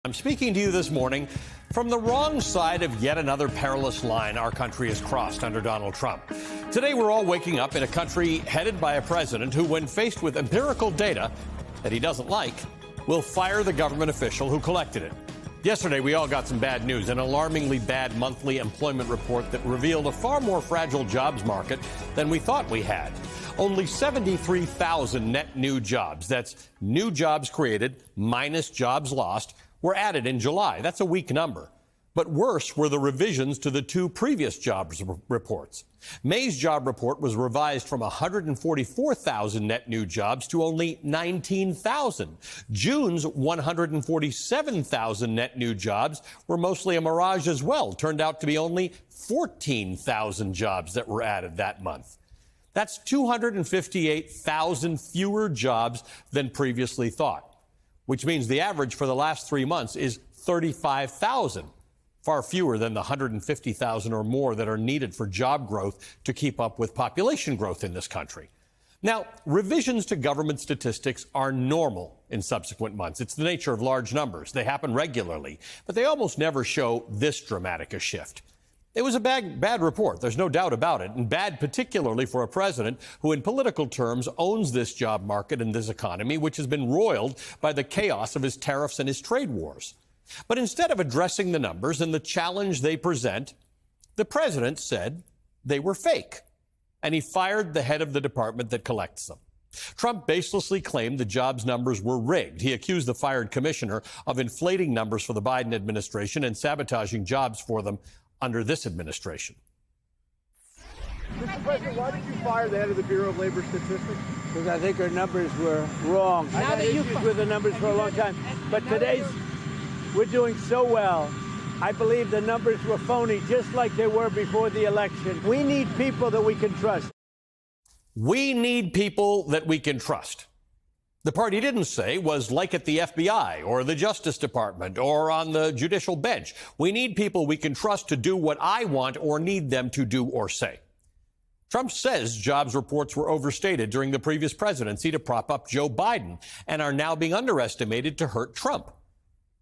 I'm speaking to you this morning from the wrong side of yet another perilous line our country has crossed under Donald Trump. Today, we're all waking up in a country headed by a president who, when faced with empirical data that he doesn't like, will fire the government official who collected it. Yesterday, we all got some bad news, an alarmingly bad monthly employment report that revealed a far more fragile jobs market than we thought we had. Only 73,000 net new jobs, that's new jobs created minus jobs lost, were added in July. That's a weak number. But worse were the revisions to the two previous jobs reports. May's job report was revised from 144,000 net new jobs to only 19,000. June's 147,000 net new jobs were mostly a mirage as well. Turned out to be only 14,000 jobs that were added that month. That's 258,000 fewer jobs than previously thought, which means the average for the last 3 months is 35,000, far fewer than the 150,000 or more that are needed for job growth to keep up with population growth in this country. Now, revisions to government statistics are normal in subsequent months. It's the nature of large numbers. They happen regularly, but they almost never show this dramatic a shift. It was a bad report, there's no doubt about it, and bad particularly for a president who in political terms owns this job market and this economy, which has been roiled by the chaos of his tariffs and his trade wars. But instead of addressing the numbers and the challenge they present, the president said they were fake, and he fired the head of the department that collects them. Trump baselessly claimed the jobs numbers were rigged. He accused the fired commissioner of inflating numbers for the Biden administration and sabotaging jobs for them under this administration. Mr. President, why did you fire the head of the Bureau of Labor Statistics? Because I think our numbers were wrong. I've had issues with the numbers for a long time, but we're doing so well. I believe the numbers were phony, just like they were before the election. We need people that we can trust. We need people that we can trust. The part he didn't say was like at the FBI or the Justice Department or on the judicial bench. We need people we can trust to do what I want or need them to do or say. Trump says jobs reports were overstated during the previous presidency to prop up Joe Biden and are now being underestimated to hurt Trump.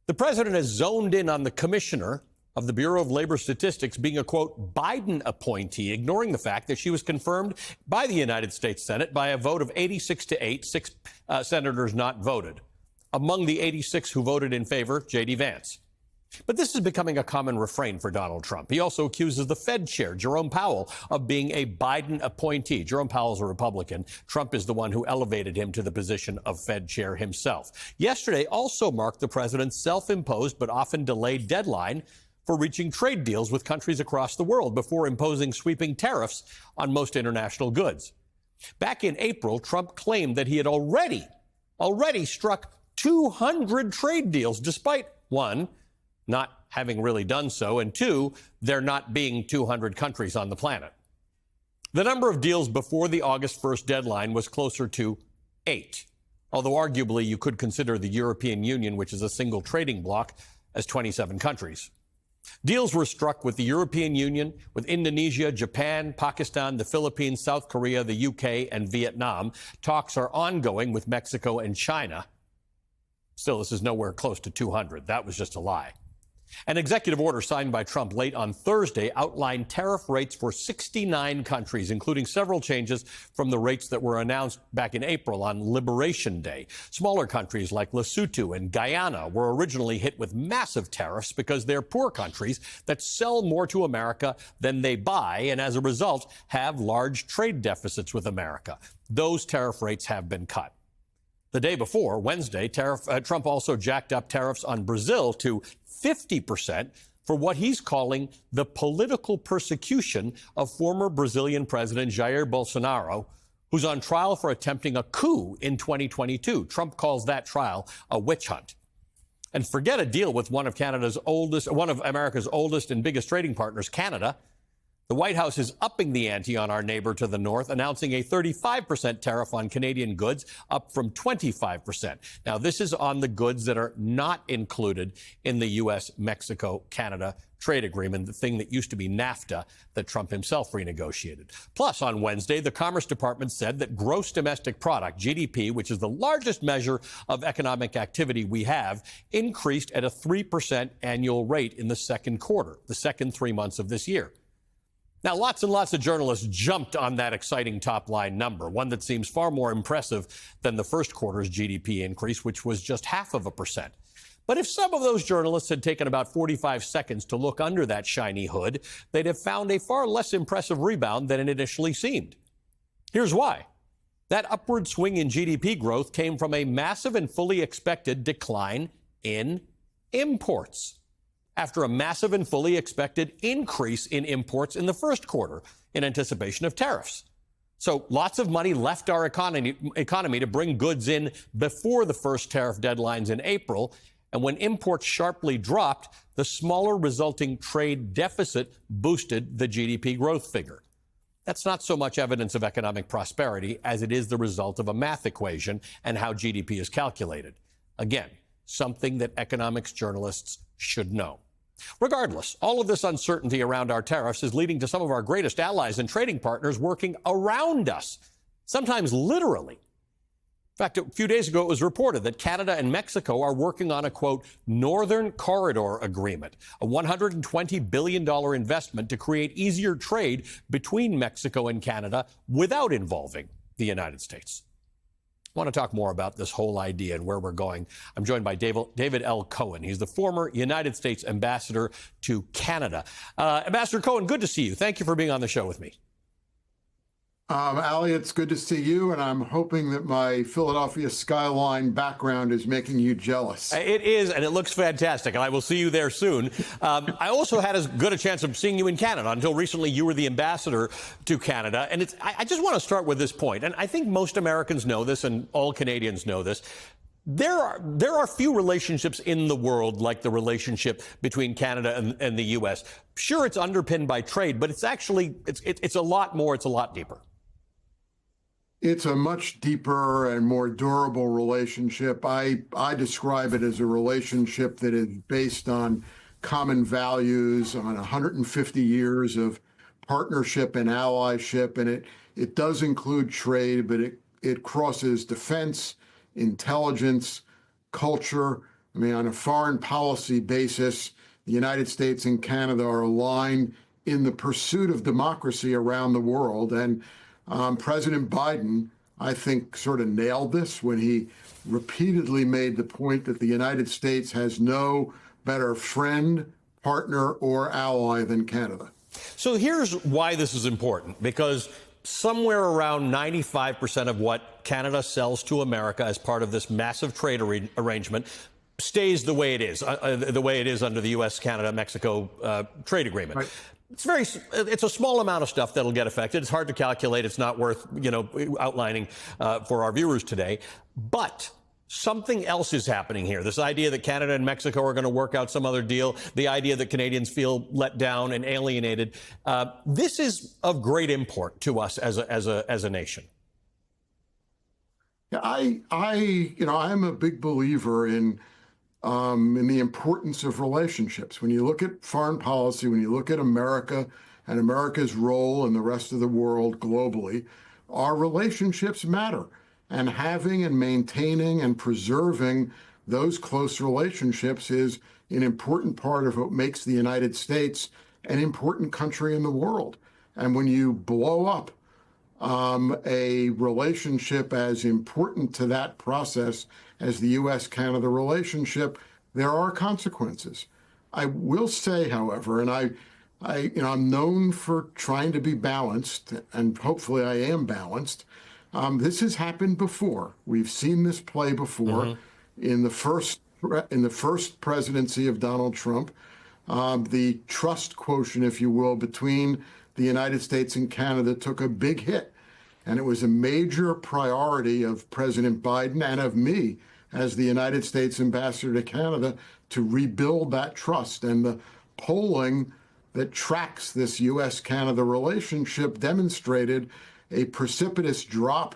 The president has zoned in on the commissioner of the Bureau of Labor Statistics being a, quote, Biden appointee, ignoring the fact that she was confirmed by the United States Senate by a vote of 86-8, 6 senators not voted. Among the 86 who voted in favor, J.D. Vance. But this is becoming a common refrain for Donald Trump. He also accuses the Fed chair, Jerome Powell, of being a Biden appointee. Jerome Powell's a Republican. Trump is the one who elevated him to the position of Fed chair himself. Yesterday also marked the president's self-imposed but often delayed deadline for reaching trade deals with countries across the world before imposing sweeping tariffs on most international goods. Back in April, Trump claimed that he had already struck 200 trade deals, despite, one, not having really done so, and two, there not being 200 countries on the planet. The number of deals before the August 1st deadline was closer to 8, although arguably you could consider the European Union, which is a single trading bloc, as 27 countries. Deals were struck with the European Union, with Indonesia, Japan, Pakistan, the Philippines, South Korea, the UK, and Vietnam. Talks are ongoing with Mexico and China. Still, this is nowhere close to 200. That was just a lie. An executive order signed by Trump late on Thursday outlined tariff rates for 69 countries, including several changes from the rates that were announced back in April on Liberation Day. Smaller countries like Lesotho and Guyana were originally hit with massive tariffs because they're poor countries that sell more to America than they buy, and as a result have large trade deficits with America. Those tariff rates have been cut. The day before, Wednesday, Trump also jacked up tariffs on Brazil to 50% for what he's calling the political persecution of former Brazilian President Jair Bolsonaro, who's on trial for attempting a coup in 2022. Trump calls that trial a witch hunt. And forget a deal with one of America's oldest and biggest trading partners, Canada. The White House is upping the ante on our neighbor to the north, announcing a 35% tariff on Canadian goods, up from 25%. Now, this is on the goods that are not included in the U.S. Mexico-Canada trade agreement, the thing that used to be NAFTA that Trump himself renegotiated. Plus, on Wednesday, the Commerce Department said that gross domestic product, GDP, which is the largest measure of economic activity we have, increased at a 3% annual rate in the second quarter, the second 3 months of this year. Now, lots and lots of journalists jumped on that exciting top-line number, one that seems far more impressive than the first quarter's GDP increase, which was just 0.5%. But if some of those journalists had taken about 45 seconds to look under that shiny hood, they'd have found a far less impressive rebound than it initially seemed. Here's why. That upward swing in GDP growth came from a massive and fully expected decline in imports, after a massive and fully expected increase in imports in the first quarter in anticipation of tariffs. So lots of money left our economy to bring goods in before the first tariff deadlines in April. And when imports sharply dropped, the smaller resulting trade deficit boosted the GDP growth figure. That's not so much evidence of economic prosperity as it is the result of a math equation and how GDP is calculated. Again, something that economics journalists should know. Regardless, all of this uncertainty around our tariffs is leading to some of our greatest allies and trading partners working around us, sometimes literally. In fact, a few days ago, it was reported that Canada and Mexico are working on a, quote, Northern Corridor Agreement, a $120 billion investment to create easier trade between Mexico and Canada without involving the United States. I want to talk more about this whole idea and where we're going. I'm joined by David L. Cohen. He's the former United States ambassador to Canada. Ambassador Cohen, good to see you. Thank you for being on the show with me. Ali, it's good to see you, and I'm hoping that my Philadelphia skyline background is making you jealous. It is, and it looks fantastic, and I will see you there soon. I also had as good a chance of seeing you in Canada. Until recently, you were the ambassador to Canada, and I just want to start with this point, and I think most Americans know this, and all Canadians know this. There are few relationships in the world like the relationship between Canada and the U.S. Sure, it's underpinned by trade, but it's actually it's a lot more. It's a lot deeper. It's a much deeper and more durable relationship. I describe it as a relationship that is based on common values, on 150 years of partnership and allyship, and it does include trade, but it crosses defense, intelligence, culture. I mean, on a foreign policy basis, the United States and Canada are aligned in the pursuit of democracy around the world. And President Biden, I think, sort of nailed this when he repeatedly made the point that the United States has no better friend, partner, or ally than Canada. So here's why this is important, because somewhere around 95% of what Canada sells to America as part of this massive trade arrangement stays the way it is under the U.S., Canada, Mexico trade agreement. Right. It's a small amount of stuff that'll get affected. It's hard to calculate. It's not worth, outlining for our viewers today. But something else is happening here. This idea that Canada and Mexico are going to work out some other deal, the idea that Canadians feel let down and alienated. This is of great import to us as a nation. Yeah, I'm a big believer in the importance of relationships. When you look at foreign policy, when you look at America and America's role in the rest of the world globally, our relationships matter. And having and maintaining and preserving those close relationships is an important part of what makes the United States an important country in the world. And when you blow up a relationship as important to that process as the U.S.-Canada relationship, there are consequences. I will say, however, and I'm known for trying to be balanced, and hopefully I am balanced. This has happened before. We've seen this play before in the first presidency of Donald Trump. The trust quotient, if you will, between the United States and Canada took a big hit. And it was a major priority of President Biden and of me as the United States ambassador to Canada to rebuild that trust. And the polling that tracks this U.S.-Canada relationship demonstrated a precipitous drop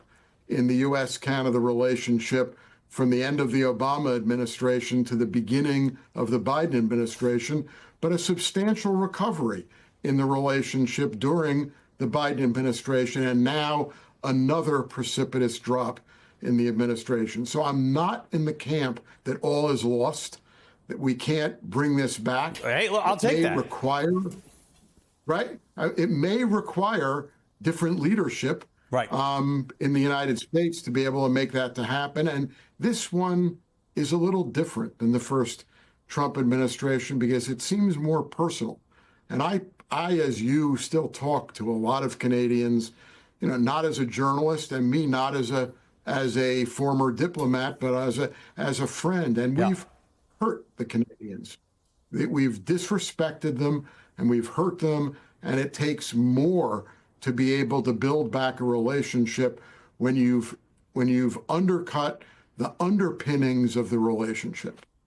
in the U.S.-Canada relationship from the end of the Obama administration to the beginning of the Biden administration, but a substantial recovery in the relationship during the Biden administration, and now another precipitous drop in the administration. So I'm not in the camp that all is lost, that we can't bring this back. Hey, look, I'll take that. It may require different leadership right. In the United States to be able to make that to happen. And this one is a little different than the first Trump administration because it seems more personal. And I, as you, still talk to a lot of Canadians, you know, not as a journalist, and me not as a former diplomat, but as a friend. And we've hurt the Canadians. We've disrespected them and we've hurt them. And it takes more to be able to build back a relationship when you've undercut the underpinnings of the relationship.